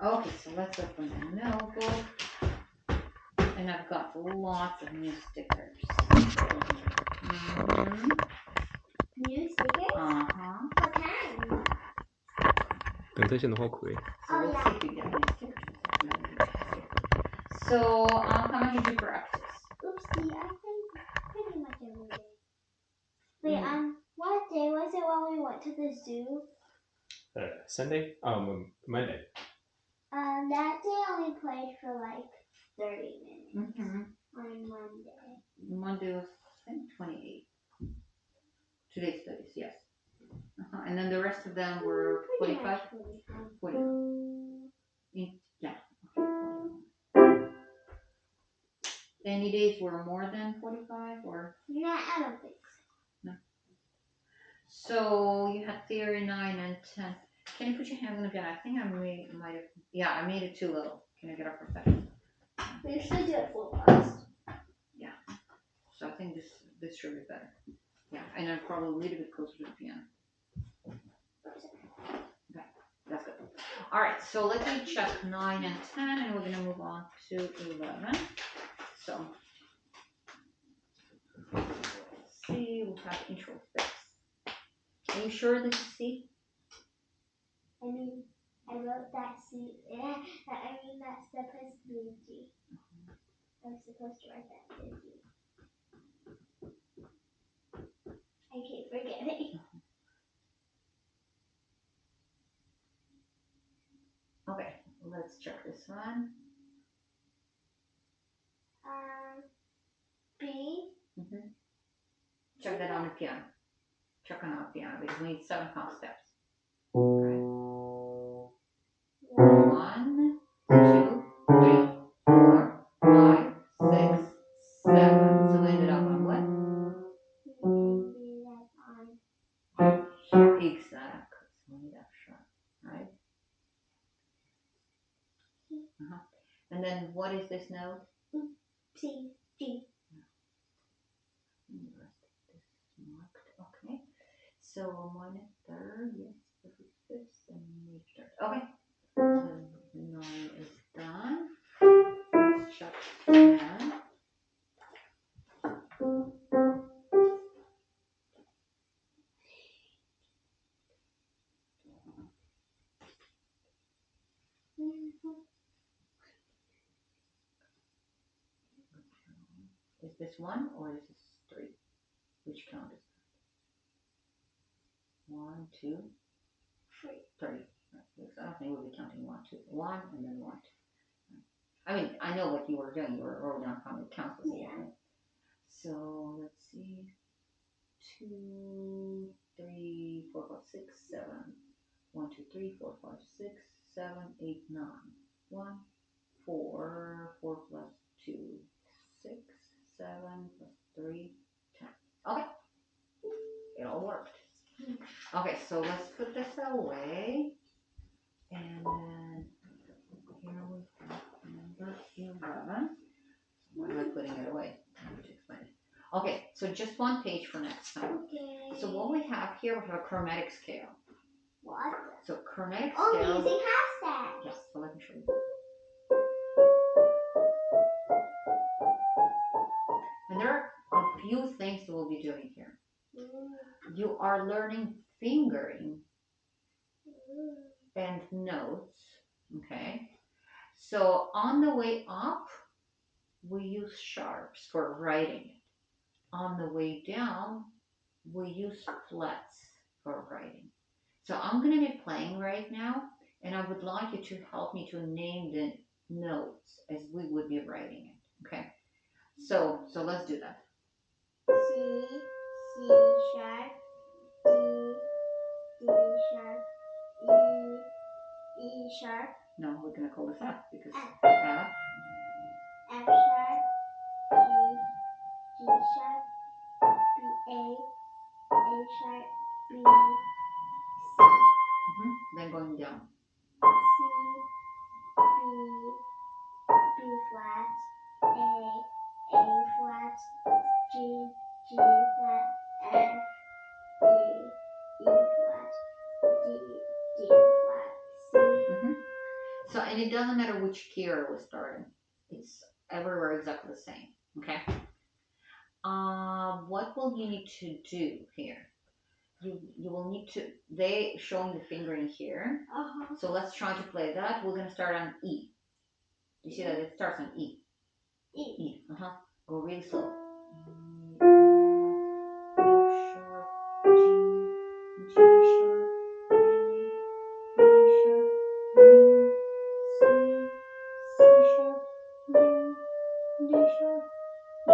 Okay, so let's open the notebook. And I've got lots of new stickers. Mm-hmm. New stickers? Uh-huh. What kind? 等特先的话可以。 So let's see if we get any stickers. So, how much did you practice? Oopsie, I think pretty much every day. Wait, what day was it when we went to the zoo? Sunday? Monday. That day I only played for like 30 minutes Mm-hmm. on Monday. Monday was, I think, 28. Today's 30, yes. And then the rest of them were 45? 40. Yeah. Any days were more than 45 or? No, I don't think so. No. So you had theory 9 and 10. Can you put your hands on the piano? I think I might have, yeah, I made it too little. Can I get a perfection? We usually do it full blast. Yeah. So I think this should be better. Yeah, and I'm probably a little bit closer to the piano. Okay, that's good. All right, so let me check 9 and 10, and we're gonna move on to 11. So let's see, we'll have intro fix. Are you sure this is C? I mean, I wrote that C. Yeah, I mean, that's supposed to be G. I'm supposed to write that to G. I keep forgetting. Okay, let's check this one. B. Mm-hmm. Check that on the piano. Check on the piano because we need 7 count steps. Okay. 1, 2, 3, 4, 5, 6, 7. So we ended up on what? Exactly. So we need F sharp, right? And then what is this note? C. G. Okay. So minor third, yes, perfect fifth, and major third. Okay. So 9 is done. Let's check 10. Is this 1 or is this 3? Which count is that? 1, 2, 3. Right. Because I don't think we'll be counting 1, 2, 1, and then 1, 2. I mean, I know what you were doing. You were writing down how many counts this is. So let's see. 2, 3, 4, 5, 6, 7. 1, 2, 3, 4, 5, 6, 7, 8, 9. 1, 4, 4 plus 2, 6, 7 plus 3, 10. Okay. It all worked. Okay, so let's put this away. And then here we have number 11. Why am I putting it away? I need to explain it. Okay, so just one page for next time. Okay. So what we have here, we have a chromatic scale. What? So chromatic Oh, scale. using half steps. Yes, so let me show you. And there are a few things that we'll be doing here. You are learning fingering and notes, okay? So on the way up, we use sharps for writing it. On the way down, we use flats for writing. So I'm going to be playing right now, and I would like you to help me to name the notes as we would be writing it, okay? So let's do that. C, C sharp, D, D sharp, E, E sharp. No, we're going to call this F because F. F. F sharp, G, G sharp, B, A sharp, B, C. Then going down. C, B flat, A flat, G flat, F, E flat, D flat, C. So, and it doesn't matter which gear we're starting. It's everywhere exactly the same. Okay. What will you need to do here? You will need to. They showing the fingering here. So let's try to play that. We're gonna start on E. You see that it starts on E. E. Go really slow. G sharp, A, B sharp, B, C sharp, D sharp, E.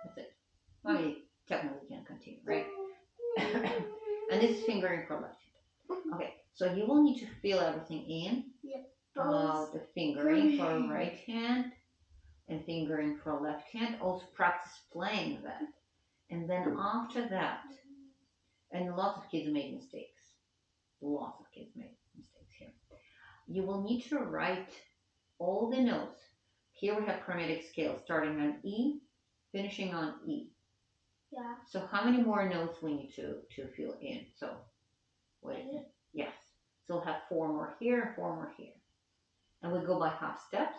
That's it. I mean, technically can continue, right? And this is fingering for left hand. Okay, so you will need to fill everything in. The fingering for right hand and fingering for left hand. Also practice playing that. And then after that, and lots of kids make mistakes. Lots of kids make mistakes here. You will need to write all the notes. Here we have chromatic scale starting on E, finishing on E. Yeah. So how many more notes we need to fill in? So, what is it? Yes. So we'll have 4 more here and 4 more here. And we go by half steps.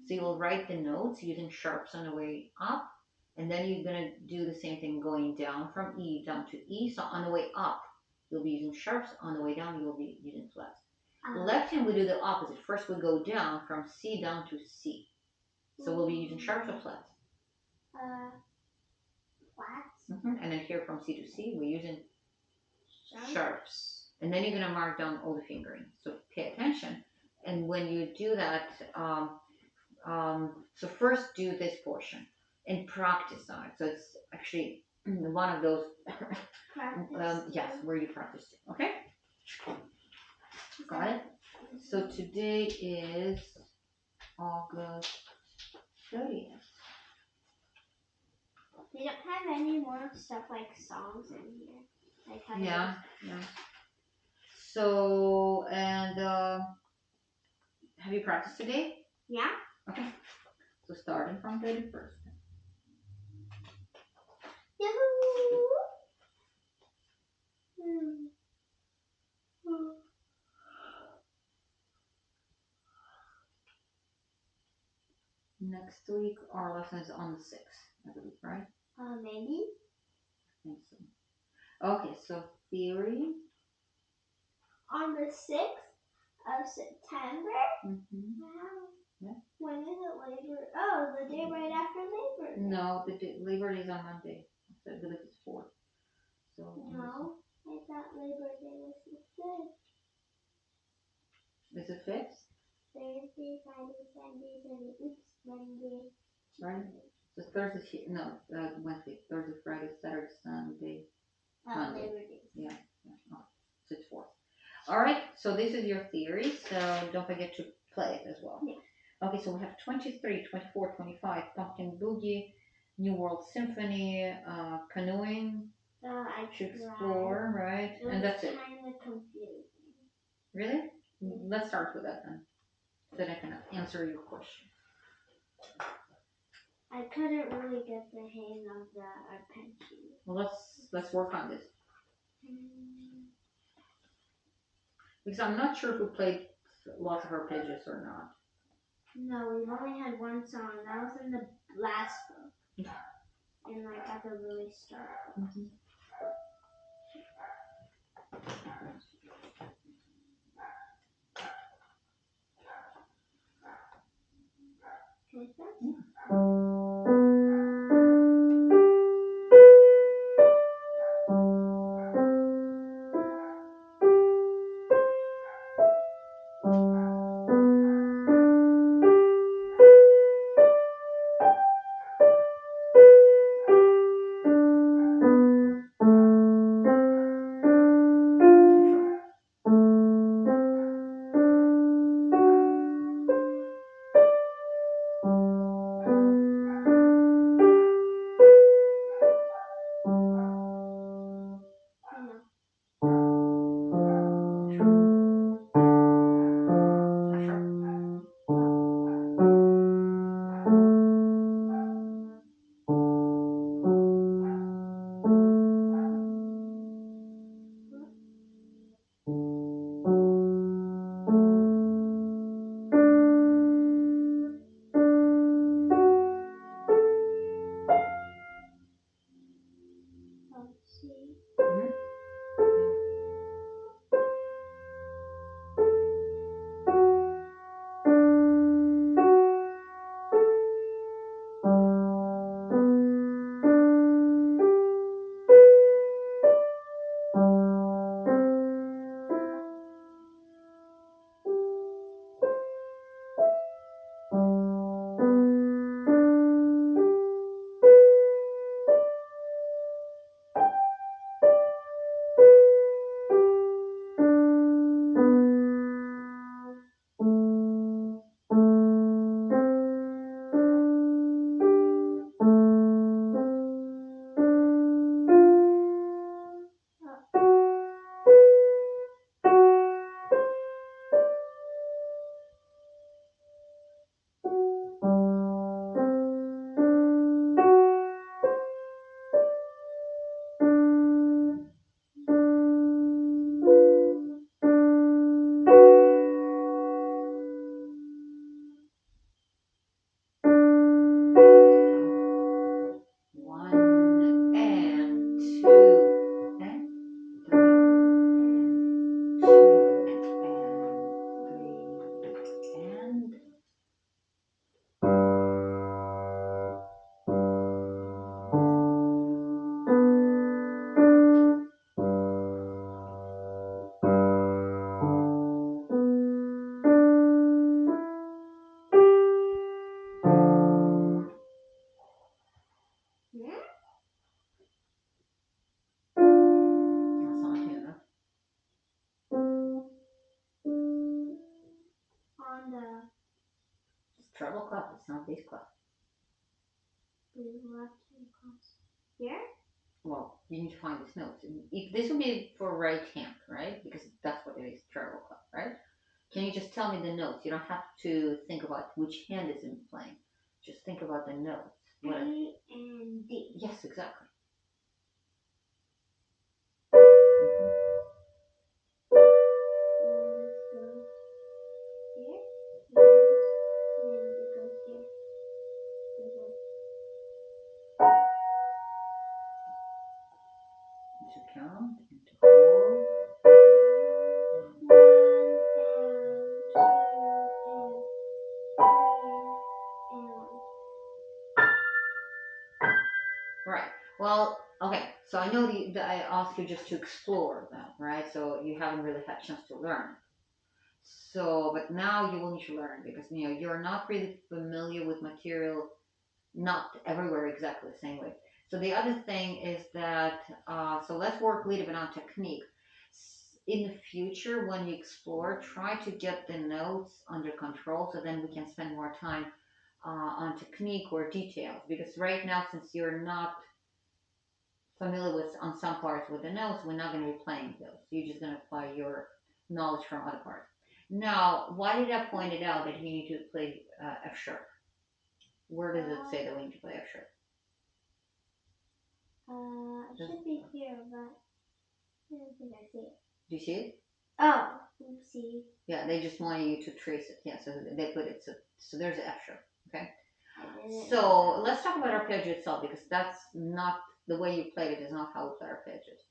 So you will write the notes using sharps on the way up. And then you're going to do the same thing going down from E down to E. So on the way up, you'll be using sharps. On the way down, you'll be using flats. Left hand, we do the opposite. First, we go down from C down to C. So we'll be using sharps or flats? Flats. And then here from C to C, we're using sharps. And then you're going to mark down all the fingering. So pay attention. And when you do that, so first do this portion and practice on it. So it's actually one of those, yes, where you practice it. Okay? Got it? So today is August 30th. They don't have any more stuff like songs in here. Like how Yeah. So, and have you practiced today? Yeah. Okay. So starting from 31st. Yahoo! Next week, our lesson is on the 6th, I believe, right? Maybe. I think so. Okay, so theory. On the 6th of September? Wow. Yeah. When is it Labor? Oh, the day right after Labor Day. No, Labor Day is on Monday. I believe it's 4th. So no, I thought Labor Day was the 5th. Is it fixed? Thursday, Friday, Sunday, Monday. Right? So Thursday here. No, Wednesday, Thursday, Friday, Saturday, Sunday, Monday. Labor Day. Yeah. Oh, so it's 4th. All right. So this is your theory. So don't forget to play it as well. Yeah. Okay. So we have 23, 24, 25, Pumpkin Boogie, New World Symphony, canoeing, to explore, right? And that's it. Kind of confusing. Really? Let's start with that then, so that I can answer your question. I couldn't really get the hang of the arpeggio. Well, let's work on this. Because I'm not sure if we played lots of arpeggios or not. No, we've only had one song. That was in the last book. And like at the really start. Can I start? treble clef. It's not bass clef. Left hand cross. Here? Well, you need to find these notes. If this would be for right hand, right? Because that's what it is, treble clef, right? Can you just tell me the notes? You don't have to think about which hand is in playing. Just think about the notes. B and D. Yes, exactly. To count and to hold. Right. Well, okay. So I know that I asked you just to explore them, right? So you haven't really had a chance to learn. So, but now you will need to learn because you're not really familiar with material, not everywhere exactly the same way. So the other thing is that so let's work a little bit on technique. In the future, when you explore, try to get the notes under control so then we can spend more time on technique or details. Because right now, since you're not familiar with on some parts with the notes, we're not going to be playing those. You're just going to apply your knowledge from other parts. Now, why did I point it out that you need to play F sharp? Where does it say that we need to play F sharp? It should be here, but I don't think I see it. Do you see it? Oh, oopsie. Yeah, they just want you to trace it. Yeah, so they put it. So there's the F sharp. Okay. So let's talk about arpeggio itself because that's not the way you played it. Is not how we play arpeggios.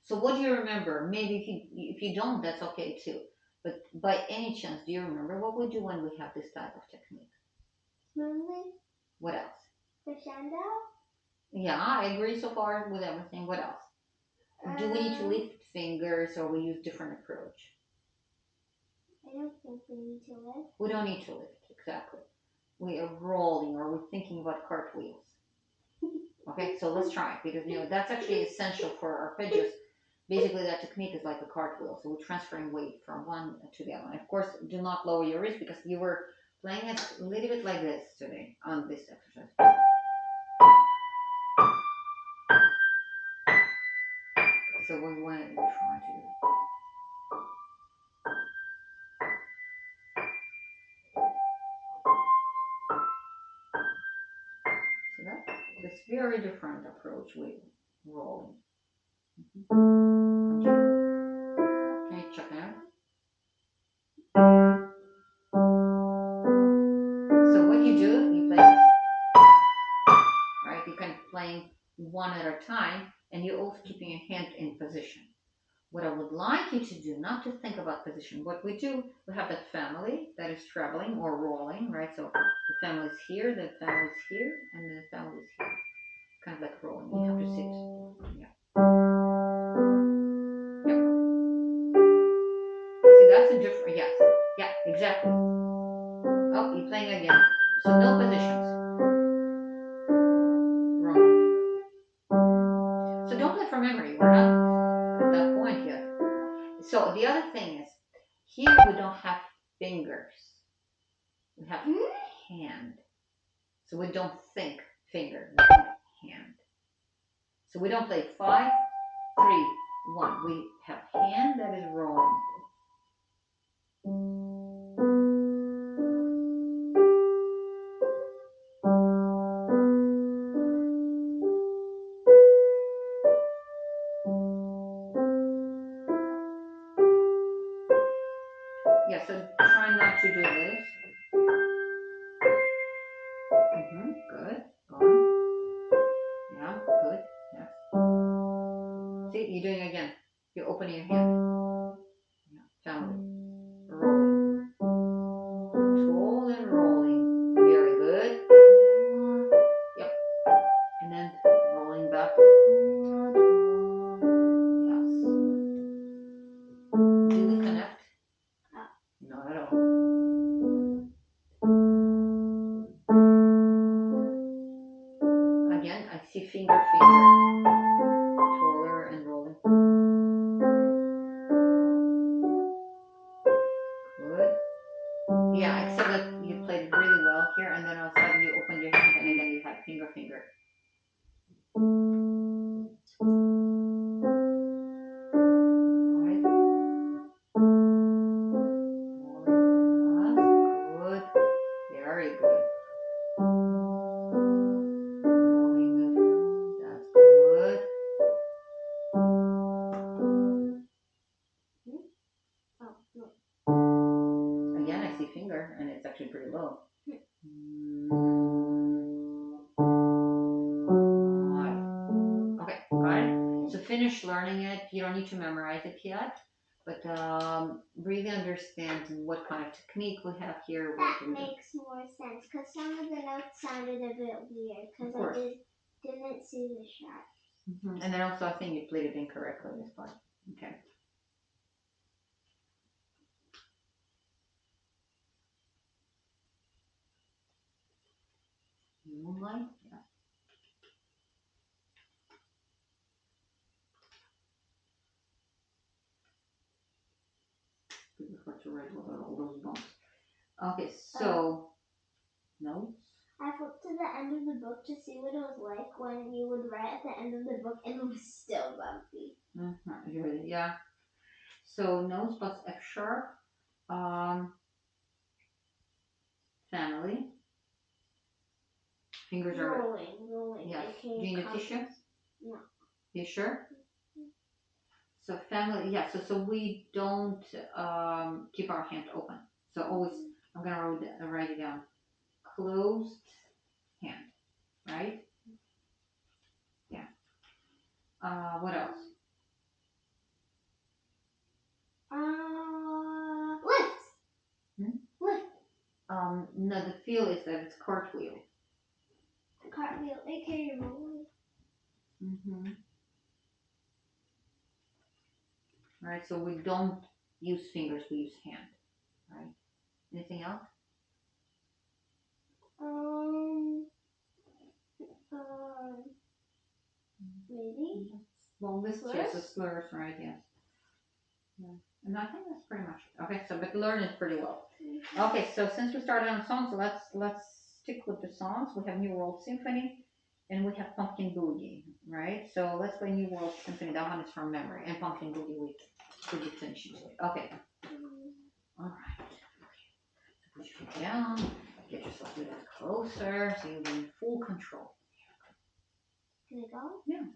So what do you remember? Maybe if you don't, that's okay too. But by any chance, do you remember what we do when we have this type of technique? Smoothly. What else? Crescendo. Yeah, I agree so far with everything. What else? Do we need to lift fingers or we use different approach? I don't think we need to lift. We don't need to lift, exactly. We are rolling or we're thinking about cartwheels. Okay, so let's try it because that's actually essential for arpeggios. Basically, that technique is like a cartwheel, so we're transferring weight from one to the other. And of course, do not lower your wrist because you were playing it a little bit like this today on this exercise. So we want to try to. See that? It's very different approach with rolling. Can you check it out? So what you do, you play, right? You can play one at a time, and you're also keeping your hand in position. What I would like you to do, not to think about position. What we do, we have that family that is traveling or rolling, right? So the family is here, the family is here, and the family is here. Kind of like rolling. You have to sit. Yeah. Yep. See, that's a different. Yes. Yeah. Exactly. Oh, you're playing again. So no positions. Wrong. So don't play from memory. We're not at that point yet. So the other thing is, here we don't have fingers. We have hand. So we don't think finger, we think hand. So we don't play 5, 3, 1. We have hand that is rolling. Yeah, so try not to do this. Good. Go on. Yeah, good. Yes. See, you're doing it again. You're opening your hand. Yeah, family. Rolling. Tall and rolling. Very good. Yep. And then rolling back. Yes. Do we connect? Not at all. Again, I see finger. Taller and rolling. Good. Yeah, except that you played really well here, and then all of a sudden you opened your hand, and then you had finger, finger. Alright. Good. Very good. Moving it. That's good. Oh, no. Again, I see finger, and it's actually pretty low. Alright. Okay, got it? So finish learning it. You don't need to memorize it yet, but really understand what kind of technique we have here. That makes more sense because some of the notes sounded a bit weird because I didn't see the shot. Mm-hmm. And then also I think you played it incorrectly this part. Okay. Moonlight? Yeah. Pretty hard to write without all those bumps. Okay, so notes. I flipped to the end of the book to see what it was like when you would write at the end of the book and it was still bumpy. Mm-hmm. Yeah. So notes plus F sharp. Family. Fingers are rolling. Yes. Do you need a tissue? No. You sure? So family, yeah. So we don't keep our hand open. So always, I'm gonna write it down. Closed hand, right? Yeah. What else? Lift. Lift. No, the feel is that it's cartwheel. Cartwheel, aka rolling. Mm-hmm. Right. So we don't use fingers. We use hand. Right. Anything else? Maybe. Well, this Slurs? is slurs, right? Yes. Yeah. And I think that's pretty much it. Okay. So, but learn it pretty well. Okay. So since we started on songs, let's stick with the songs. We have New World Symphony, and we have Pumpkin Boogie, right? So let's play New World Symphony. That one is from memory, and Pumpkin Boogie we should be finishing with. Okay. All right. Okay. Put your feet down. Get yourself a little closer so you're in full control. Can I go? Yeah.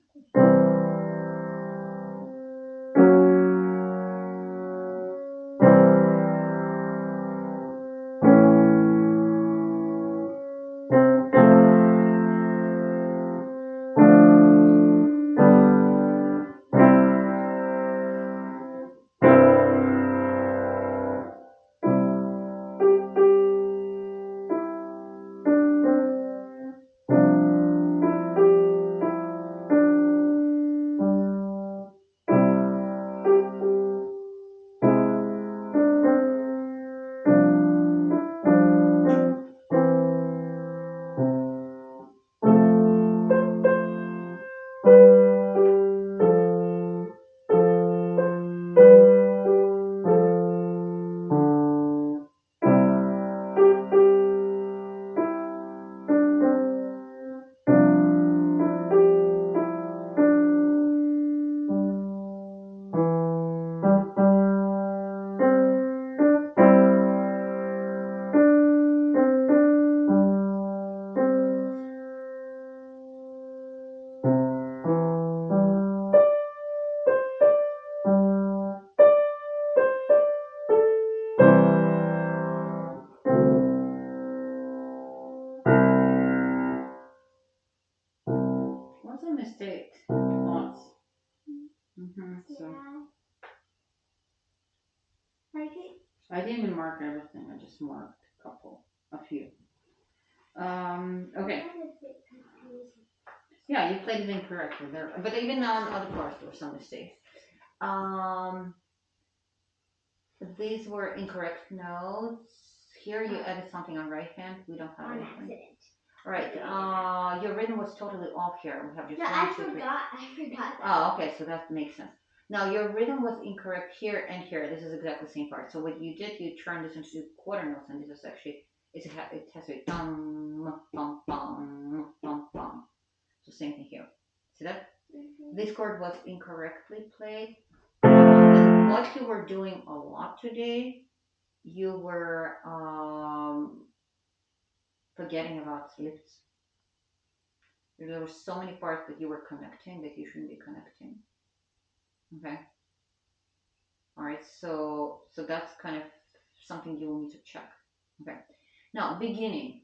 What's a mistake? Lots. So Yeah. Like it? I didn't even mark everything. I just marked a few. Okay. Yeah, you played it incorrectly there, but even on other parts there were some mistakes. These were incorrect notes. Here you added something on right hand. We don't have On anything. accident. All right. Your rhythm was totally off here. We have just No, one, I two, three. forgot. I forgot that. Oh, okay. So that makes sense. Now your rhythm was incorrect here and here. This is exactly the same part. So what you did, you turned this into quarter notes, and this is actually it has to be dum bum bum bum bum. So same thing here. See that? This chord was incorrectly played. And what you were doing a lot today, you were forgetting about slips. There were so many parts that you were connecting that you shouldn't be connecting. Okay. All right. So that's kind of something you will need to check. Okay. Now beginning.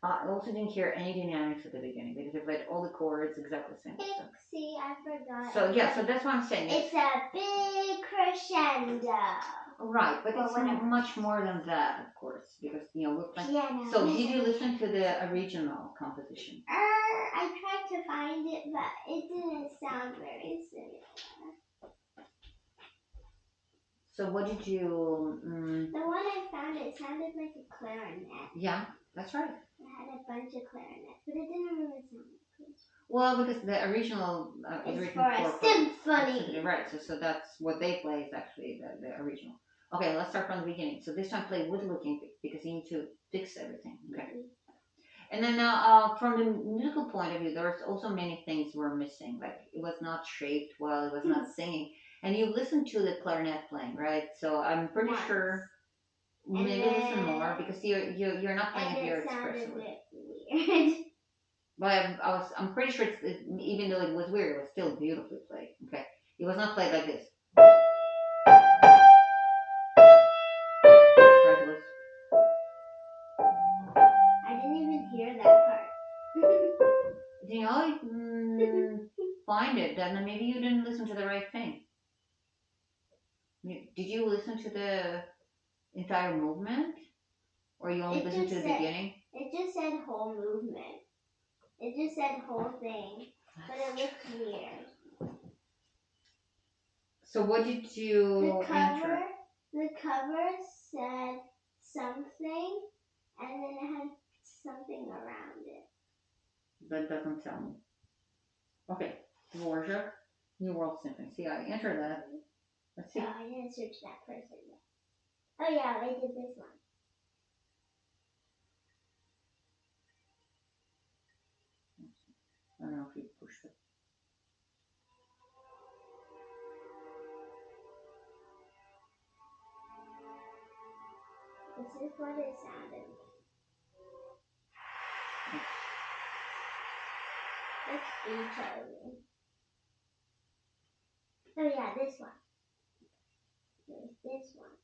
I also didn't hear any dynamics at the beginning because they played all the chords exactly the same. See, I forgot. So yeah, so that's what I'm saying. It's a big crescendo. Right, but it's much more than that, of course, because we're playing. Piano. So did you listen to the original composition? I tried to find it, but it didn't sound very similar. So what did you? The one I found, it sounded like a clarinet. Yeah, that's right. It had a bunch of clarinets, but it didn't really sound like it. Well, because the original was It's written for a symphony. Right, so that's what they play is actually the original. Okay, let's start from the beginning. So this time play with looking because you need to fix everything. Okay. And then from the musical point of view, there's also many things we're missing. Like it was not shaped well, it was not singing. And you listened to the clarinet playing, right? So I'm pretty sure maybe listen more because you're not playing it very expressively. Weird. But I'm pretty sure even though it was weird, it was still beautifully played. Okay, it was not played like this. I didn't even hear that part. Find it. Then maybe you didn't listen to the right thing. Did you listen to the entire movement, or you only listened to the beginning? It just said whole movement. It just said whole thing, but it looked weird. So what did you enter? The cover said something, and then it had something around it. That doesn't tell me. Okay, Dvorak, New World Symphony. See, I entered that. Let's see. Oh, I didn't search that person yet. Oh yeah, I did this one. I don't know if you pushed it. This is what it sounded like. Let's Beethoven. Oh yeah, this one. There's this one.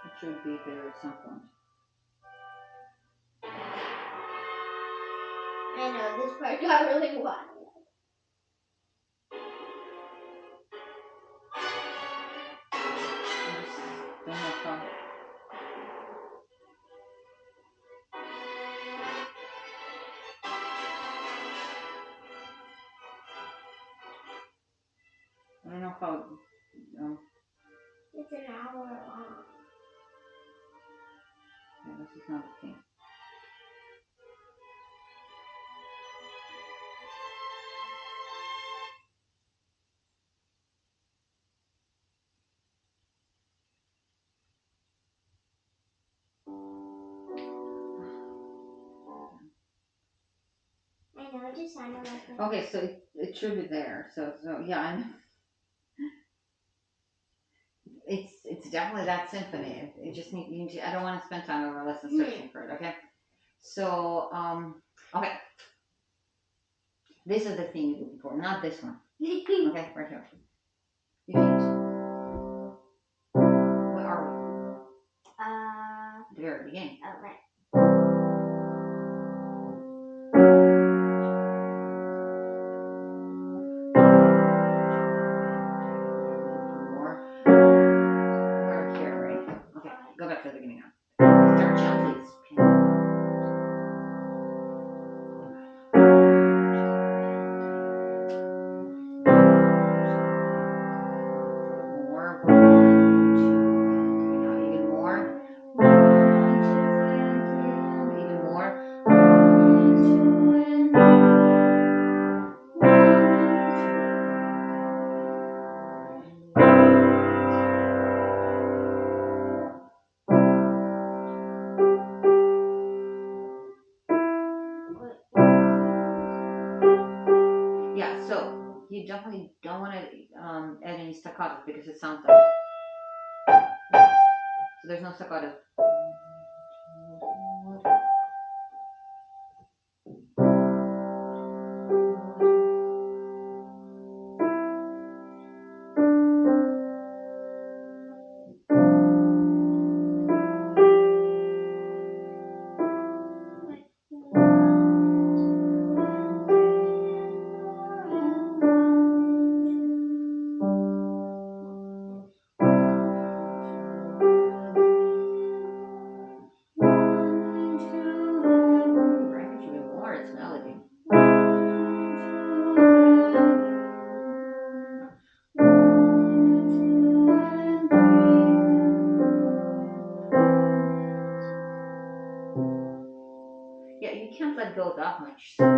It should be there at some point. I know, this part got really wild. Don't know how. I don't know how. It's an hour long. Yeah, this is not the thing. I know, it just sounded like. Okay, so it should be there. So yeah, I know. It's definitely that symphony. It just I don't want to spend time over a lesson searching for it. Okay, so okay, this is the thing you're looking for, not this one. Okay, right here. You need. Where are we? At the very beginning. Oh, right. Go back to the beginning now. Start gently. definitely don't want to add any staccato because it sounds like. So there's no staccato. It's melody. Yeah, you can't let go that much.